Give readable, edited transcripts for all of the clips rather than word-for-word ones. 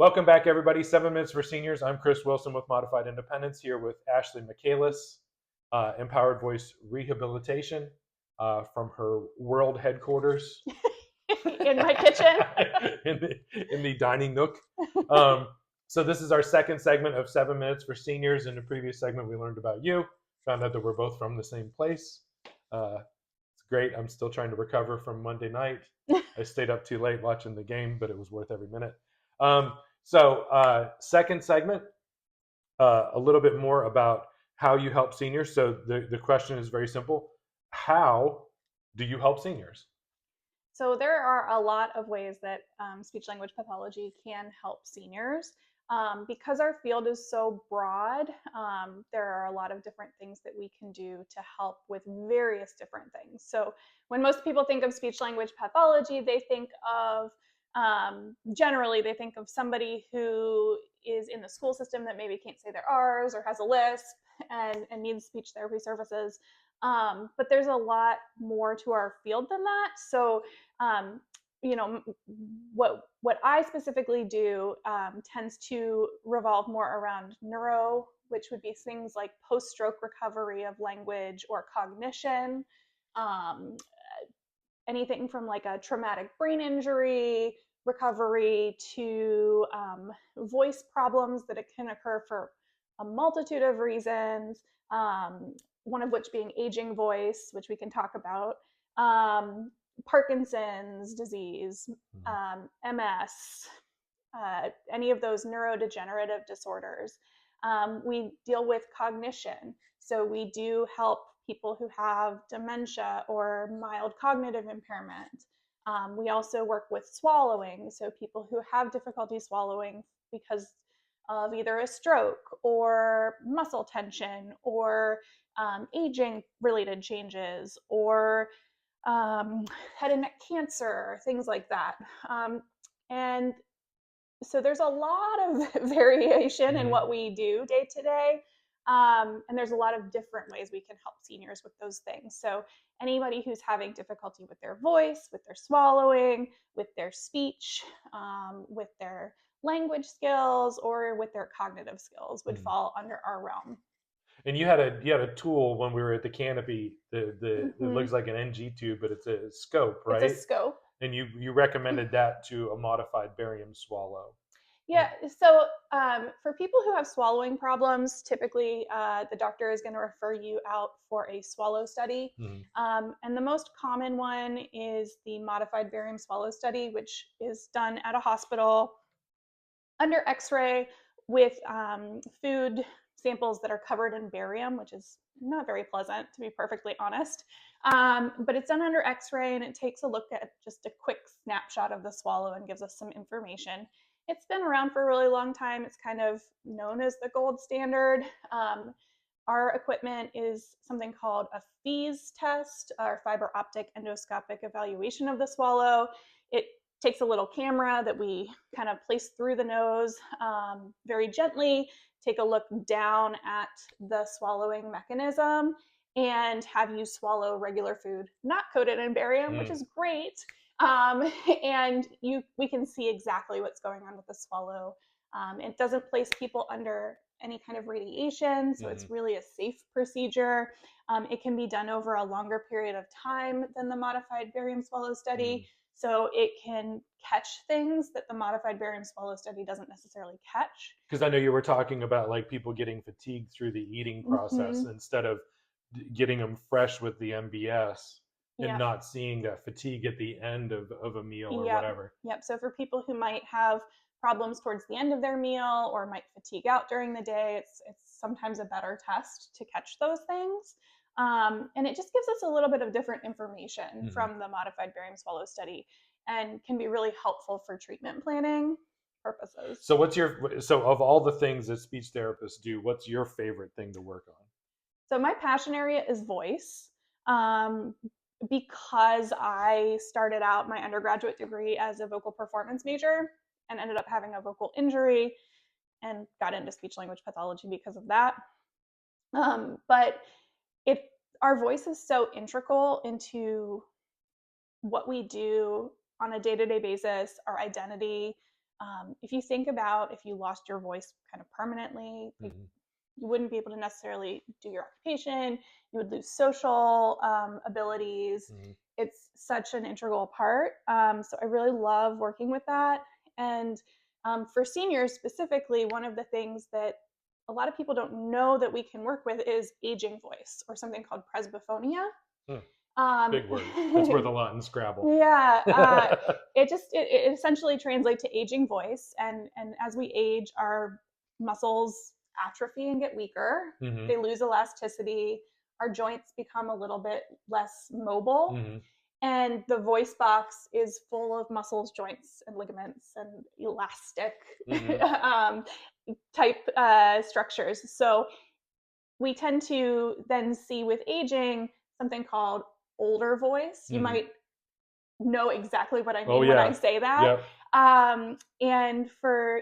Welcome back, everybody. 7 Minutes for Seniors. I'm Chris Wilson with Modified Independence, here with Ashley Michaelis, Empowered Voice Rehabilitation, from her world headquarters in my kitchen. in the dining nook. So this is our second segment of 7 Minutes for Seniors. In the previous segment, we learned about you, found out that we're both from the same place. It's great. I'm still trying to recover from Monday night. I stayed up too late watching the game, but it was worth every minute. Second segment, a little bit more about how you help seniors. So the question is very simple. How do you help seniors? So there are a lot of ways that speech-language pathology can help seniors. Because our field is so broad, there are a lot of different things that we can do to help with various different things. So when most people think of speech-language pathology, they think of generally they think of somebody who is in the school system that maybe can't say their R's or has a lisp and needs speech therapy services. But there's a lot more to our field than that. So, what I specifically do tends to revolve more around neuro, which would be things like post-stroke recovery of language or cognition, anything from like a traumatic brain injury recovery to voice problems that can occur for a multitude of reasons, one of which being aging voice, which we can talk about, Parkinson's disease, MS, any of those neurodegenerative disorders. We deal with cognition. So we do help people who have dementia or mild cognitive impairment. We also work with swallowing. So people who have difficulty swallowing because of either a stroke or muscle tension or aging related changes or head and neck cancer, things like that. And so there's a lot of variation in what we do day to day. And there's a lot of different ways we can help seniors with those things. So anybody who's having difficulty with their voice, with their swallowing, with their speech, with their language skills, or with their cognitive skills would fall under our realm. And you had a tool when we were at the canopy. It looks like an NG tube, but it's a scope, right? It's a scope. And you recommended that to a modified barium swallow. Yeah. So for people who have swallowing problems, typically the doctor is going to refer you out for a swallow study. And the most common one is the modified barium swallow study, which is done at a hospital under X-ray with food samples that are covered in barium, which is not very pleasant, to be perfectly honest. But it's done under X-ray, and it takes a look at just a quick snapshot of the swallow and gives us some information. It's been around for a really long time. It's kind of known as the gold standard. Our equipment is something called a FEES test, or fiber optic endoscopic evaluation of the swallow. It takes a little camera that we kind of place through the nose very gently, take a look down at the swallowing mechanism, and have you swallow regular food not coated in barium, which is great. And we can see exactly what's going on with the swallow. It doesn't place people under any kind of radiation, so it's really a safe procedure. It can be done over a longer period of time than the modified barium swallow study. So it can catch things that the modified barium swallow study doesn't necessarily catch. Because I know you were talking about like people getting fatigued through the eating process instead of getting them fresh with the MBS and not seeing that fatigue at the end of a meal or whatever. Yep. So for people who might have problems towards the end of their meal or might fatigue out during the day, it's sometimes a better test to catch those things. And it just gives us a little bit of different information from the modified barium swallow study and can be really helpful for treatment planning purposes. So so of all the things that speech therapists do, what's your favorite thing to work on? So my passion area is voice. Because I started out my undergraduate degree as a vocal performance major and ended up having a vocal injury and got into speech language pathology because of that. But our voice is so integral into what we do on a day-to-day basis, our identity, if you think about if you lost your voice kind of permanently, you wouldn't be able to necessarily do your occupation. You would lose social abilities. It's such an integral part. So I really love working with that. And for seniors specifically, one of the things that a lot of people don't know that we can work with is aging voice, or something called presbyphonia. Big word. That's worth a lot in Scrabble. Yeah, it essentially translates to aging voice, and as we age, our muscles atrophy and get weaker. They lose elasticity. Our joints become a little bit less mobile, and the voice box is full of muscles, joints, and ligaments, and elastic type structures. So we tend to then see with aging something called older voice. You might know exactly what I mean when I say that. And for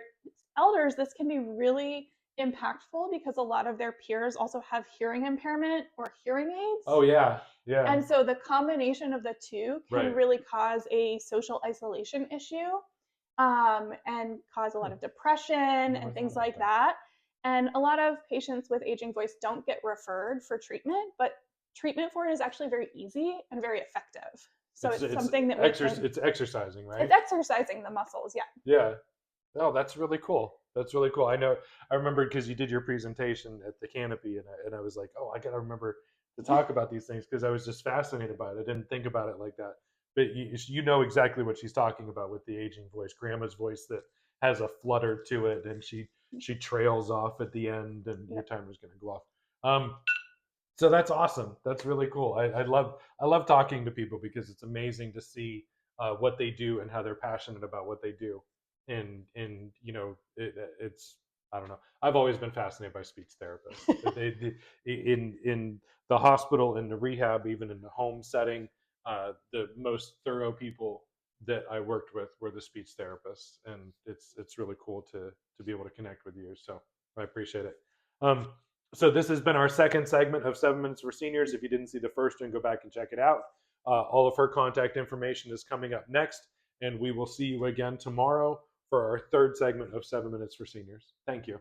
elders, this can be really impactful because a lot of their peers also have hearing impairment or hearing aids. Oh, yeah. Yeah. And so the combination of the two can really cause a social isolation issue, and cause a lot of depression and things like that. And a lot of patients with aging voice don't get referred for treatment, but treatment for it is actually very easy and very effective. So it's something that it's exercising, right? It's exercising the muscles, yeah. Yeah. Oh, that's really cool. That's really cool. I remember because you did your presentation at the Canopy, and I was like, oh, I got to remember to talk about these things because I was just fascinated by it. I didn't think about it like that. But you know exactly what she's talking about with the aging voice, grandma's voice that has a flutter to it, and she trails off at the end, and your timer's going to go off. So that's awesome. That's really cool. I love talking to people because it's amazing to see what they do and how they're passionate about what they do. And you know, it's I don't know. I've always been fascinated by speech therapists. In the hospital, in the rehab, even in the home setting, the most thorough people that I worked with were the speech therapists, and it's really cool to be able to connect with you. So I appreciate it. So this has been our second segment of 7 Minutes for Seniors. If you didn't see the first one, go back and check it out. All of her contact information is coming up next, and we will see you again tomorrow for our third segment of 7 Minutes for Seniors. Thank you.